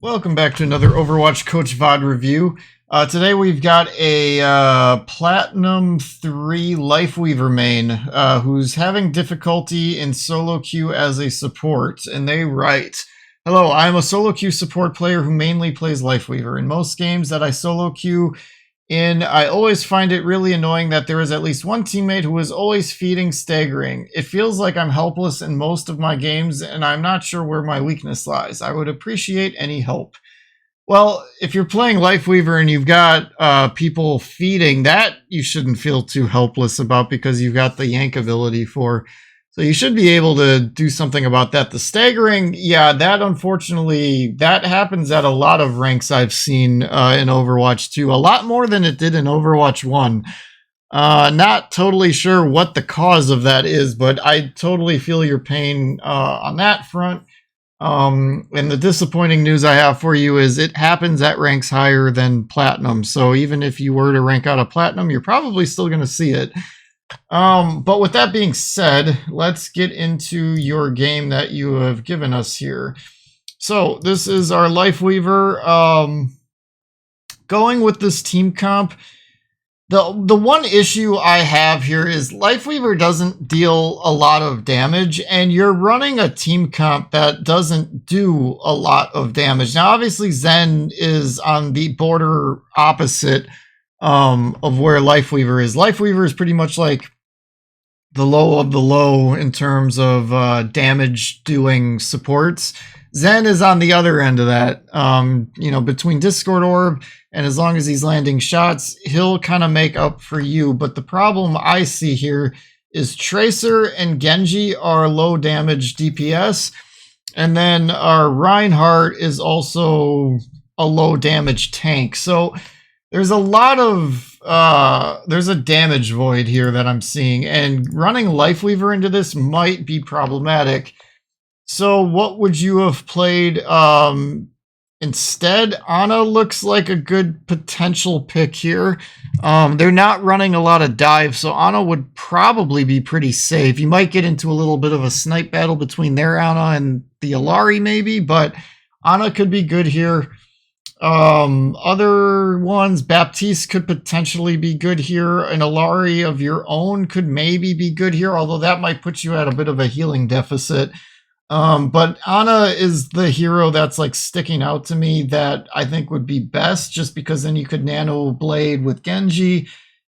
Welcome back to another Overwatch Coach VOD review. Today we've got a Platinum 3 Lifeweaver main who's having difficulty in solo queue as a support, and they write, "Hello, I'm a solo queue support player who mainly plays Lifeweaver. In most games that I solo queue in, I always find it really annoying that there is at least one teammate who is always feeding staggering. It feels like I'm helpless in most of my games, and I'm not sure where my weakness lies. I would appreciate any help." Well, if you're playing Lifeweaver and you've got people feeding, that you shouldn't feel too helpless about because you've got the yank ability for. So you should be able to do something about that. The staggering, yeah, that unfortunately, that happens at a lot of ranks I've seen in Overwatch 2. A lot more than it did in Overwatch 1. Not totally sure what the cause of that is, but I totally feel your pain on that front. And the disappointing news I have for you is it happens at ranks higher than Platinum. So even if you were to rank out a Platinum, you're probably still going to see it. But with that being said, let's get into your game that you have given us here. So this is our Lifeweaver. Going with this team comp, the one issue I have here is Lifeweaver doesn't deal a lot of damage, and you're running a team comp that doesn't do a lot of damage. Now, obviously, Zen is on the border opposite of where Lifeweaver is. Lifeweaver is pretty much like the low of the low in terms of damage doing supports. Zen is on the other end of that, between Discord Orb, and as long as he's landing shots, he'll kind of make up for you. But the problem I see here is Tracer and Genji are low damage DPS, and then our Reinhardt is also a low damage tank. So there's a lot of there's a damage void here that I'm seeing, and running Lifeweaver into this might be problematic. So what would you have played instead? Ana looks like a good potential pick here. They're not running a lot of dives, so Ana would probably be pretty safe. You might get into a little bit of a snipe battle between their Ana and the Illari maybe, but Ana could be good here. Other ones, Baptiste could potentially be good here. An Illari of your own could maybe be good here, although that might put you at a bit of a healing deficit. But Ana is the hero that's like sticking out to me that I think would be best, just because then you could nano blade with Genji.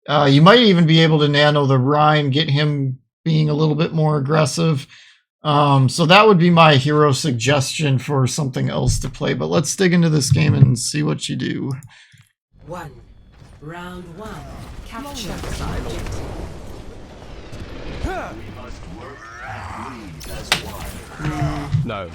You might even be able to nano the Rhine, get him being a little bit more aggressive. So that would be my hero suggestion for something else to play. But let's dig into this game and see what you do. Round one. Capture the objective. No.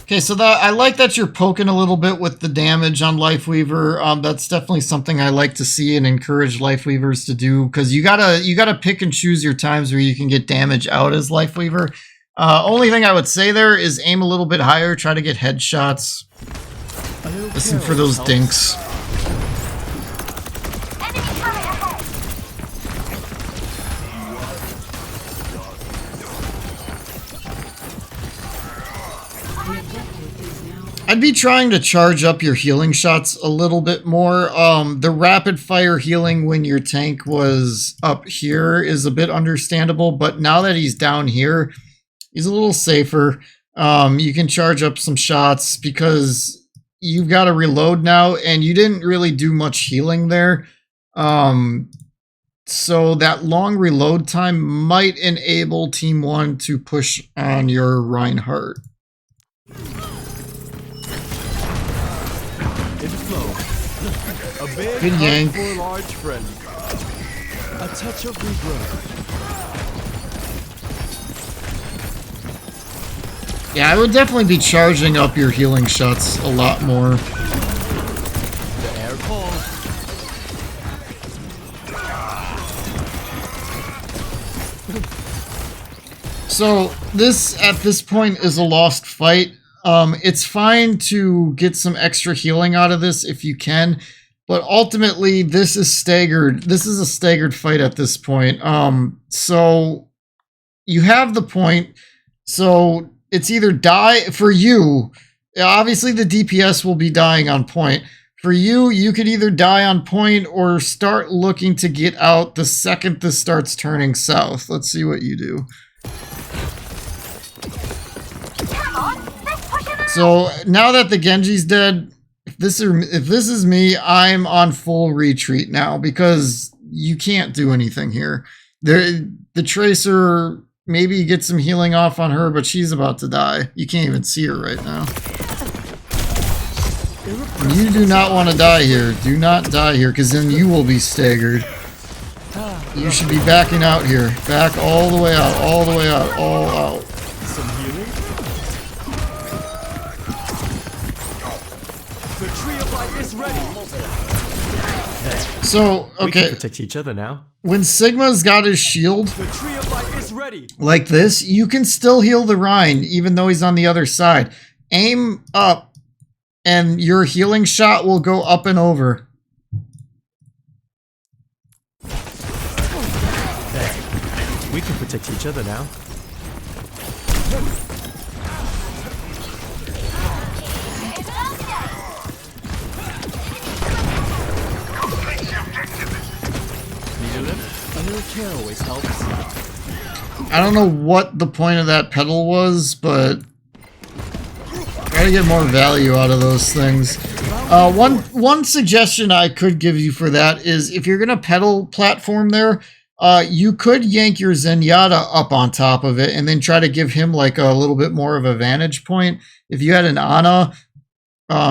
Okay, so I like that you're poking a little bit with the damage on Lifeweaver. That's definitely something I like to see and encourage Lifeweavers to do, because you gotta pick and choose your times where you can get damage out as Lifeweaver. Only thing I would say there is aim a little bit higher, try to get headshots. Listen for those dinks. I'd be trying to charge up your healing shots a little bit more. The rapid fire healing when your tank was up here is a bit understandable, but now that he's down here, he's a little safer. You can charge up some shots because you've got to reload now, and you didn't really do much healing there. So that long reload time might enable Team 1 to push on your Reinhardt. Good yank. For a large friend. A touch of regrowth. Yeah, I would definitely be charging up your healing shots a lot more. The air calls. So this at this point is a lost fight. It's fine to get some extra healing out of this if you can, But ultimately, this is staggered. This is a staggered fight at this point. So you have the point. So it's either die for you. Obviously, the DPS will be dying on point. For you, you could either die on point or start looking to get out the second this starts turning south. Let's see what you do. So now that the Genji's dead, if this is me, I'm on full retreat now because you can't do anything here. The Tracer, maybe you get some healing off on her, but she's about to die. You can't even see her right now. You do not want to die here. Do not die here, because then you will be staggered. You should be backing out here. Back all the way out, all the way out, all out. Some healing. The tree of life is ready. So, We can okay, protect each other now. when Sigma's got his shield The tree of life is ready. like this, you can still heal the Rhine, even though he's on the other side. Aim up, and your healing shot will go up and over. We can protect each other now. Need a lift? A little care always helps. I don't know what the point of that pedal was, but gotta get more value out of those things. One suggestion I could give you for that is if you're gonna pedal platform there, you could yank your Zenyatta up on top of it and then try to give him like a little bit more of a vantage point. If you had an Ana,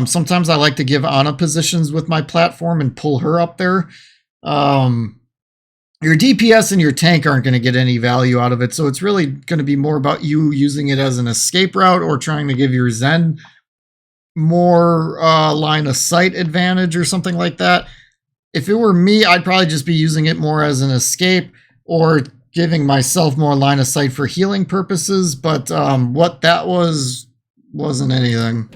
sometimes I like to give Ana positions with my platform and pull her up there. Your DPS and your tank aren't going to get any value out of it, so it's really going to be more about you using it as an escape route or trying to give your Zen more line of sight advantage or something like that. If it were me, I'd probably just be using it more as an escape or giving myself more line of sight for healing purposes, but what that was wasn't anything.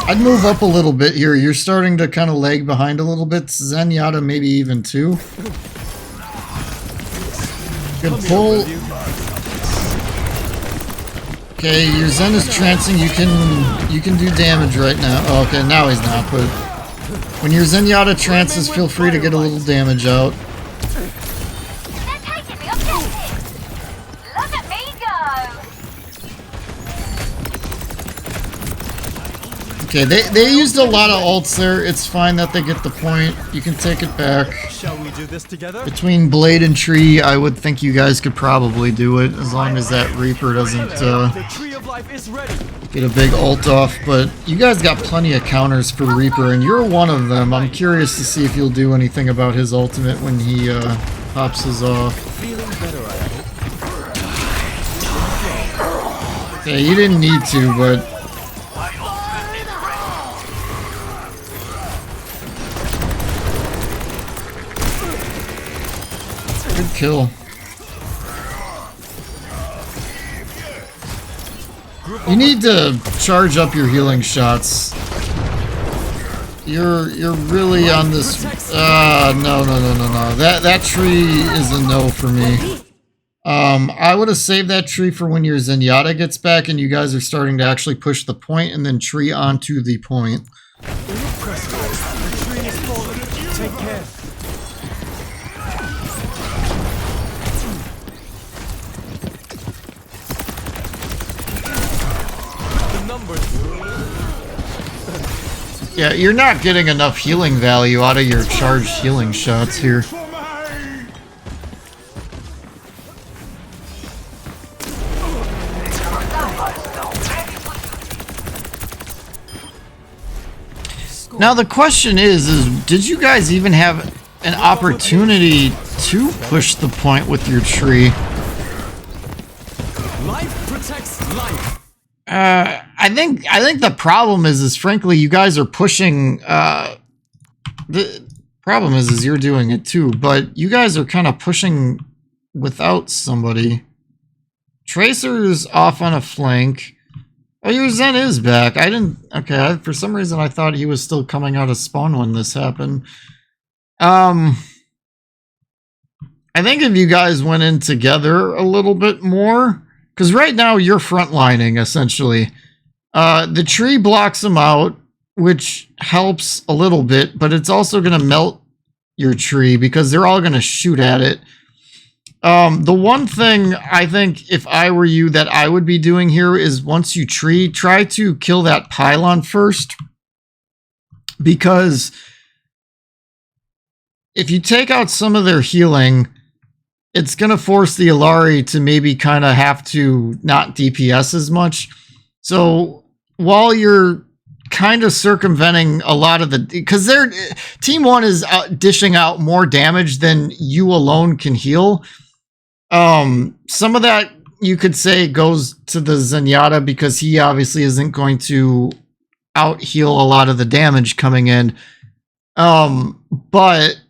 I'd move up a little bit here. You're starting to kind of lag behind a little bit. Zenyatta maybe even two. Good pull. Okay, your Zen is trancing. You can do damage right now. Oh, okay, now he's not. But when your Zenyatta trances, feel free to get a little damage out. Okay, they used a lot of ults there. It's fine that they get the point. You can take it back. Shall we do this together? Between Blade and Tree, I would think you guys could probably do it as long as that Reaper doesn't The tree of life is ready. get a big ult off. But you guys got plenty of counters for Reaper, and you're one of them. I'm curious to see if you'll do anything about his ultimate when he pops his off. Feeling better, I hope. Okay, you didn't need to, but good kill. You need to charge up your healing shots. You're really on this. No. That tree is a no for me. I would have saved that tree for when your Zenyatta gets back and you guys are starting to actually push the point and then tree onto the point. The tree is falling. Take care. The numbers. Yeah, you're not getting enough healing value out of your charged healing shots here. Now the question is did you guys even have an opportunity to push the point with your tree? Life protects life. I think the problem is frankly you guys are pushing Problem is you're doing it too, but you guys are kind of pushing without somebody. Tracer's off on a flank. Oh, your Zen is back. I didn't... Okay, for some reason I thought he was still coming out of spawn when this happened. I think if you guys went in together a little bit more... Because right now you're frontlining, essentially. The tree blocks them out, which helps a little bit, but it's also going to melt your tree because they're all going to shoot at it. The one thing I think if I were you that I would be doing here is once you tree, try to kill that pylon first. Because if you take out some of their healing, it's going to force the Illari to maybe kind of have to not DPS as much. So while you're kind of circumventing a lot of the... Because their Team 1 is dishing out more damage than you alone can heal. Some of that you could say goes to the Zenyatta because he obviously isn't going to out heal a lot of the damage coming in. But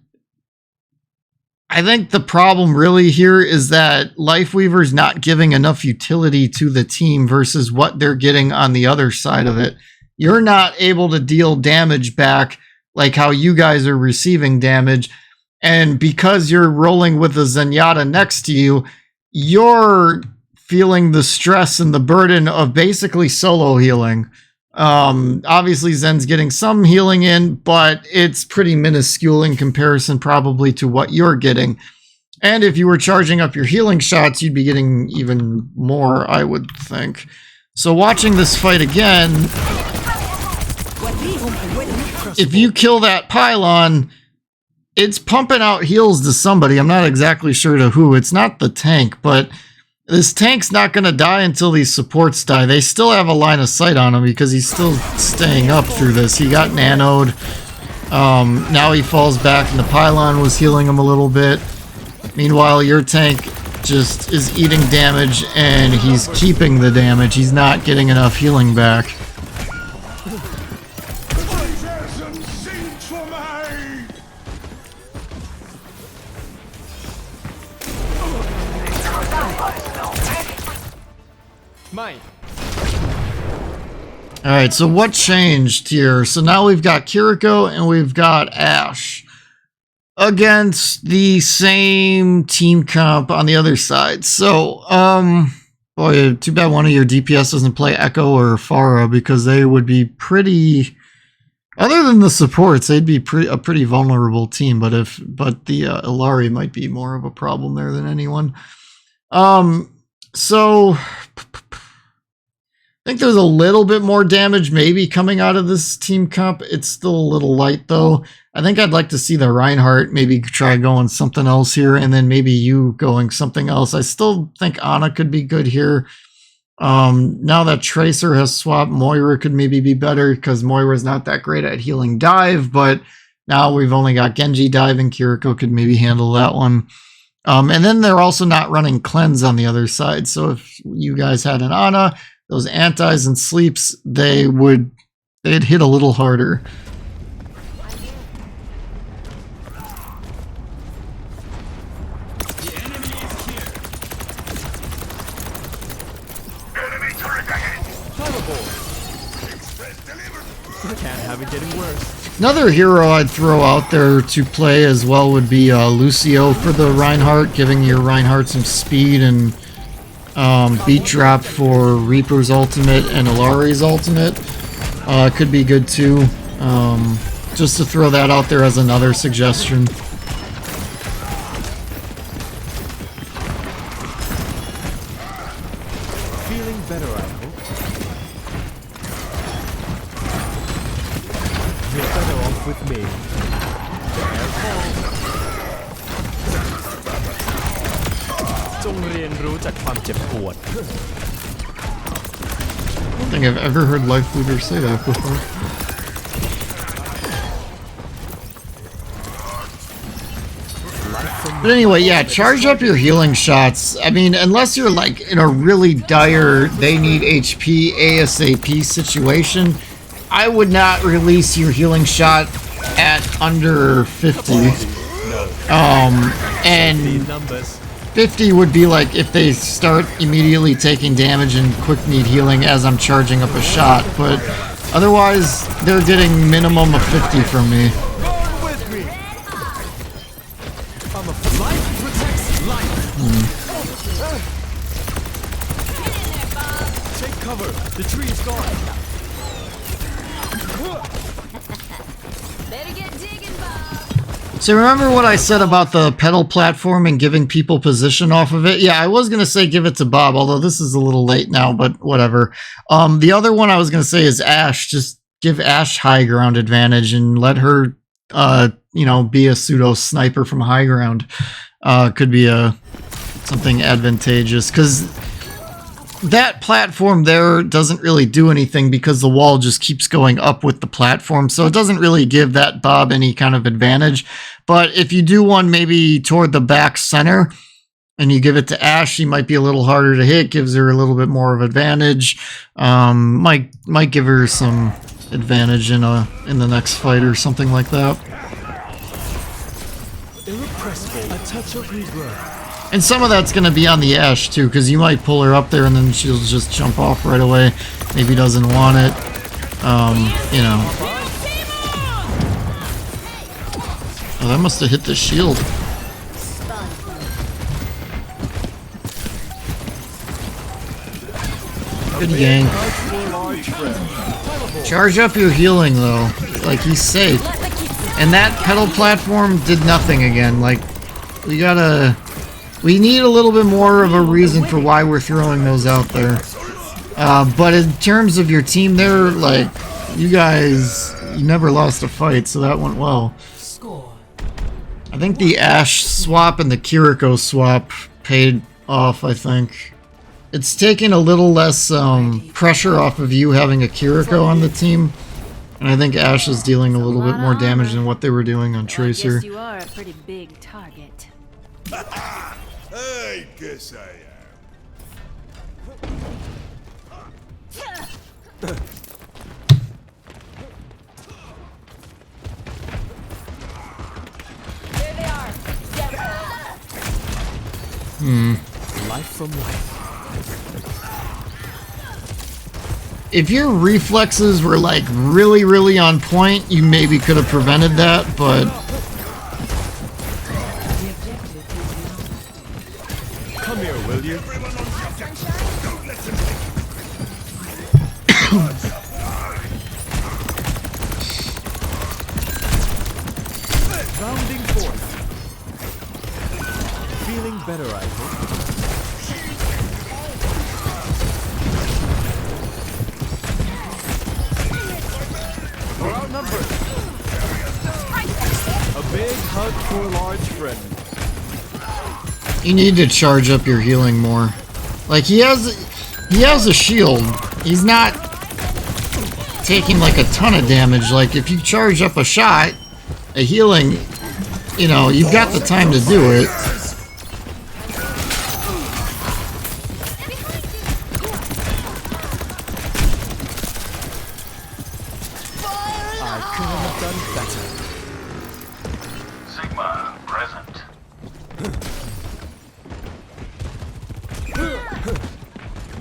I think the problem really here is that Lifeweaver's not giving enough utility to the team versus what they're getting on the other side of it. You're not able to deal damage back like how you guys are receiving damage. And because you're rolling with a Zenyatta next to you, you're feeling the stress and the burden of basically solo healing. Obviously Zen's getting some healing in, but it's pretty minuscule in comparison probably to what you're getting. And if you were charging up your healing shots, you'd be getting even more, I would think. So watching this fight again, if you kill that pylon, it's pumping out heals to somebody. I'm not exactly sure to who. It's not the tank, but this tank's not going to die until these supports die. They still have a line of sight on him because he's still staying up through this. He got nanoed. Now he falls back and the pylon was healing him a little bit. Meanwhile, your tank just is eating damage and he's keeping the damage. He's not getting enough healing back. Alright, so what changed here? So now we've got Kiriko and we've got Ashe against the same team comp on the other side. So, boy, too bad one of your DPS doesn't play Echo or Pharah because they would be pretty... Other than the supports, they'd be a pretty vulnerable team, but the Illari might be more of a problem there than anyone. So... I think there's a little bit more damage maybe coming out of this team comp. It's still a little light though. I think I'd like to see the Reinhardt maybe try going something else here and then maybe you going something else. I still think Ana could be good here. Now that Tracer has swapped, Moira could maybe be better because Moira's not that great at healing dive, but now we've only got Genji diving. Kiriko could maybe handle that one. And then they're also not running cleanse on the other side. So if you guys had an Ana, those antis and sleeps, they'd hit a little harder. The enemy is here. Enemy turret ahead. Fireball. Express delivered. Can't have it getting worse. Another hero I'd throw out there to play as well would be Lucio for the Reinhardt, giving your Reinhardt some speed and beat drop for Reaper's ultimate and Illari's ultimate. Could be good too. Just to throw that out there as another suggestion. Feeling better, I hope. You're better off with me. Careful. จงเรียนรู้จากความเจ็บปวด I don't think I've ever heard Lifeweaver say that before. But anyway, yeah, charge up your healing shots. I mean, unless you're like in a really dire, they need HP ASAP situation, I would not release your healing shot at under 50. And Numbers. 50 would be like if they start immediately taking damage and quick need healing as I'm charging up a shot, but otherwise they're getting minimum of 50 from me. Go with me. I'm a life protects life. Take cover. The tree is gone. Better get digging, Bob. So remember what I said about the pedal platform and giving people position off of it? Yeah, I was going to say give it to Bob, although this is a little late now, but whatever. The other one I was going to say is Ash. Just give Ash high ground advantage and let her, be a pseudo sniper from high ground. Could be something advantageous, because that platform there doesn't really do anything because the wall just keeps going up with the platform, so it doesn't really give that Bob any kind of advantage. But if you do one maybe toward the back center and you give it to Ash, she might be a little harder to hit, gives her a little bit more of advantage. Might give her some advantage in the next fight or something like that. Irrepressible. A touch of rebirth. And some of that's going to be on the Ash, too, because you might pull her up there and then she'll just jump off right away. Maybe doesn't want it. Oh, that must have hit the shield. Good yank. Charge up your healing, though. Like, he's safe. And that pedal platform did nothing again. Like, we need a little bit more of a reason for why we're throwing those out there. But in terms of your team there, like, you never lost a fight, so that went well. Score. I think the Ash swap and the Kiriko swap paid off, I think. It's taken a little less pressure off of you having a Kiriko on the team. And I think Ash is dealing a little bit more damage than what they were doing on Tracer. Guess you are a pretty big target. I guess I am. There they are. Life from life. If your reflexes were like really, really on point, you maybe could have prevented that, but Come here, will you? Rounding forth. Feeling better, I hope. We're outnumbered. A big hug for a large friend. you need to charge up your healing more. Like, he has a shield. He's not taking like a ton of damage. Like, if you charge up a shot, a healing, you know, you've got the time to do it. I couldn't have done better. Sigma present.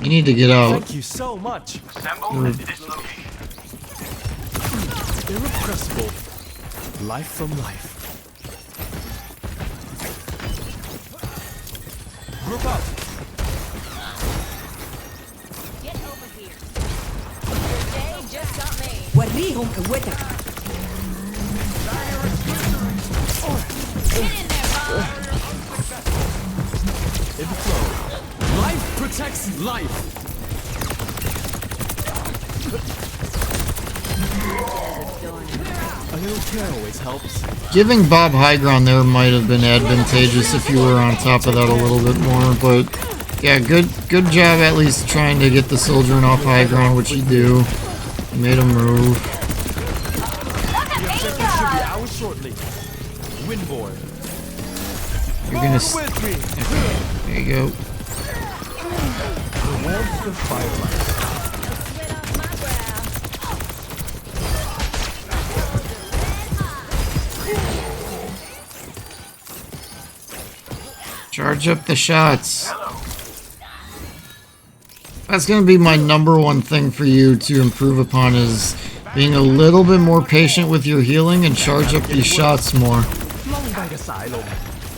You need to get out. Thank you so much. Assemble at this location. Irrepressible. Life from life. Group up. Get over here. Your day just got made. وريهم قوتك. Get in there, Bob. In flow. Life protects life. A little care always helps. Giving Bob high ground there might have been advantageous if you were on top of that a little bit more, but yeah, good job at least trying to get the soldier off high ground, which you do. You made him move. The objective should be ours shortly. Windboard. You're gonna. Come with me. There you go. The warmth of firelight. Sweat off my brow. Charge up the shots. That's going to be my number one thing for you to improve upon, is being a little bit more patient with your healing and charge up these shots more.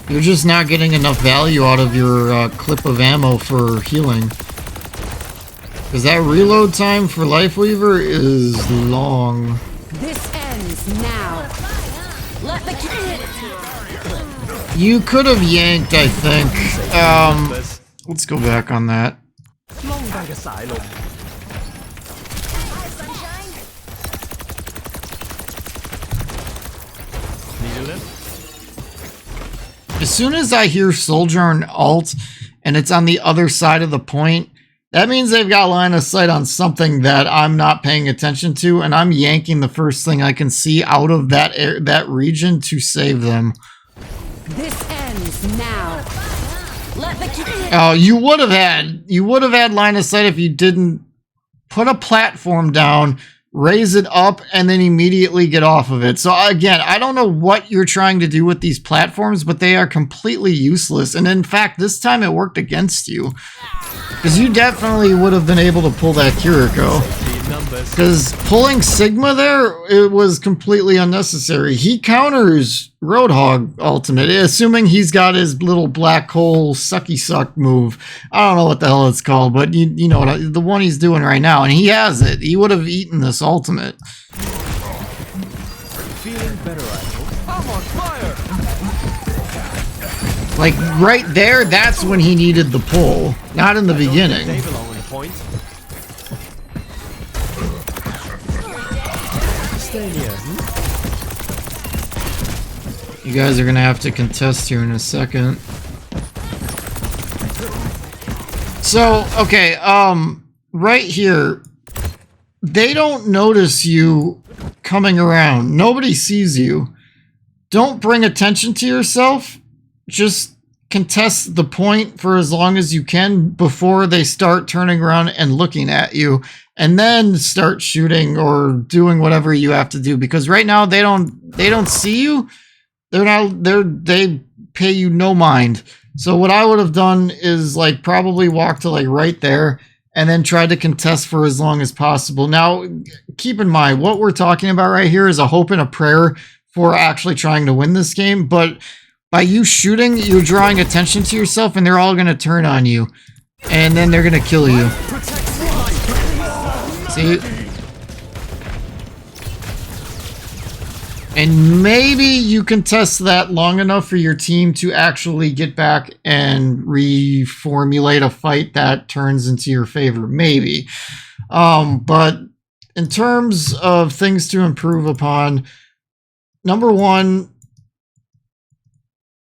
You're just not getting enough value out of your clip of ammo for healing. Because that reload time for Lifeweaver is long. This ends now. Let the You could have yanked, I think. Let's go back on that. As soon as I hear soldier and alt and it's on the other side of the point, that means they've got line of sight on something that I'm not paying attention to, and I'm yanking the first thing I can see out of that region to save them. This ends now. Let the Oh, you would have had line of sight if you didn't put a platform down, raise it up, and then immediately get off of it. So again, I don't know what you're trying to do with these platforms, but they are completely useless. And in fact, this time it worked against you, because you definitely would have been able to pull that Kiriko. Because pulling Sigma there, it was completely unnecessary. He counters Roadhog ultimate, assuming he's got his little black hole sucky suck move. I don't know what the hell it's called, but you know what, the one he's doing right now, and he has it. He would have eaten this ultimate. Feeling better, I'm on fire. Like right there, that's when he needed the pull, not in the beginning. They belong on the point. Stay near. You guys are gonna have to contest here in a second. So, okay, right here, they don't notice you coming around. Nobody sees you. Don't bring attention to yourself. Just contest the point for as long as you can before they start turning around and looking at you, and then start shooting or doing whatever you have to do, because right now they don't see you. They pay you no mind. So what I would have done is like probably walk to like right there and then try to contest for as long as possible. Now, keep in mind, what we're talking about right here is a hope and a prayer for actually trying to win this game, but by you shooting, you're drawing attention to yourself, and they're all going to turn on you, and then they're going to kill you. See? And maybe you can test that long enough for your team to actually get back and reformulate a fight that turns into your favor. Maybe. But in terms of things to improve upon, number one,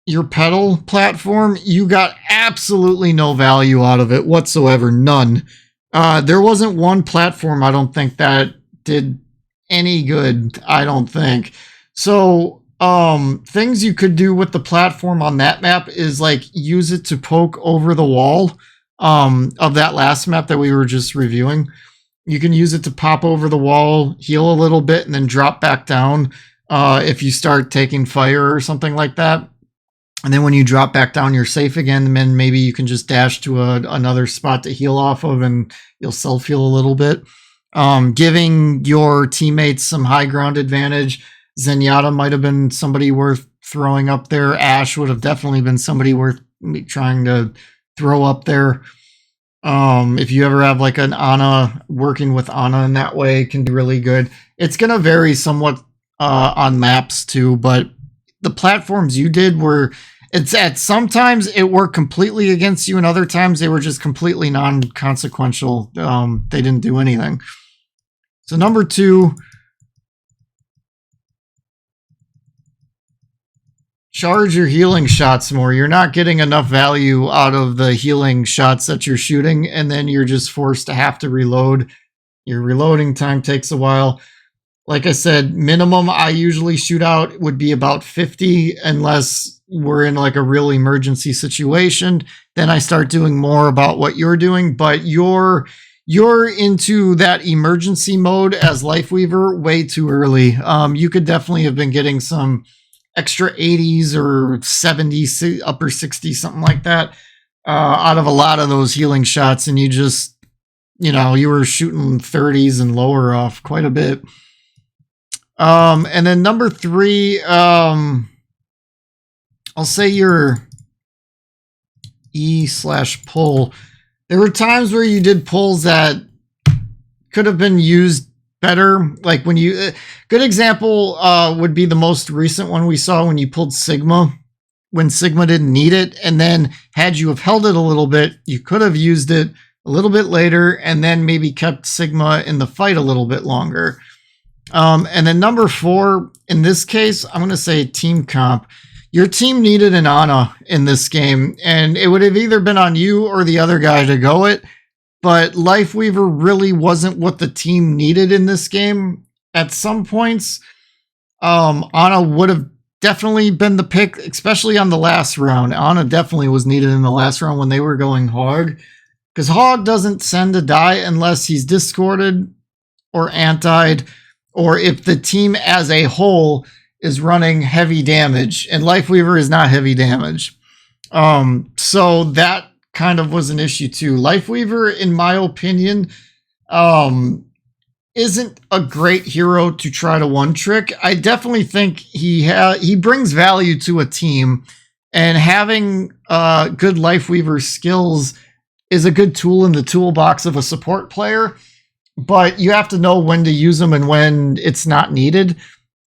your pedal platform, you got absolutely no value out of it whatsoever. None. There wasn't one platform, I don't think, that did any good, I don't think. So, things you could do with the platform on that map is like use it to poke over the wall of that last map that we were just reviewing. You can use it to pop over the wall, heal a little bit, and then drop back down if you start taking fire or something like that. And then when you drop back down, you're safe again. And then maybe you can just dash to another spot to heal off of, and you'll self-heal a little bit. Giving your teammates some high ground advantage. Zenyatta might have been somebody worth throwing up there. Ashe would have definitely been somebody worth trying to throw up there. If you ever have like an Ana, working with Ana in that way can be really good. It's going to vary somewhat on maps too, but the platforms you did were... sometimes it worked completely against you, and other times they were just completely non-consequential. They didn't do anything. So number two, charge your healing shots more. You're not getting enough value out of the healing shots that you're shooting, and then you're just forced to have to reload. Your reloading time takes a while. Like I said, minimum I usually shoot out would be about 50, unless we're in like a real emergency situation. Then I start doing more about what you're doing, but you're into that emergency mode as Lifeweaver way too early. You could definitely have been getting some extra 80s or 70s, upper 60s, something like that, out of a lot of those healing shots, and you just, you were shooting 30s and lower off quite a bit. And then number 3, I'll say your E/pull. There were times where you did pulls that could have been used better. Like when you, good example would be the most recent one we saw when you pulled Sigma, when Sigma didn't need it. And then had you have held it a little bit, you could have used it a little bit later and then maybe kept Sigma in the fight a little bit longer. And then number 4, in this case, I'm going to say team comp. Your team needed an Ana in this game, and it would have either been on you or the other guy to go it. But Lifeweaver really wasn't what the team needed in this game. At some points, Ana would have definitely been the pick, especially on the last round. Ana definitely was needed in the last round when they were going Hog. Because Hog doesn't send to die unless he's discorded or antied, or if the team as a whole is running heavy damage. And Lifeweaver is not heavy damage. So that kind of was an issue too. Lifeweaver, in my opinion, isn't a great hero to try to one trick. I definitely think he brings value to a team, and having good Lifeweaver skills is a good tool in the toolbox of a support player, but you have to know when to use them and when it's not needed.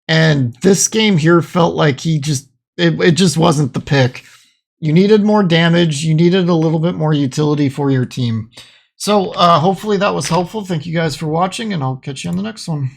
And this game here felt like it just wasn't the pick. You needed more damage. You needed a little bit more utility for your team. So hopefully that was helpful. Thank you guys for watching, and I'll catch you on the next one.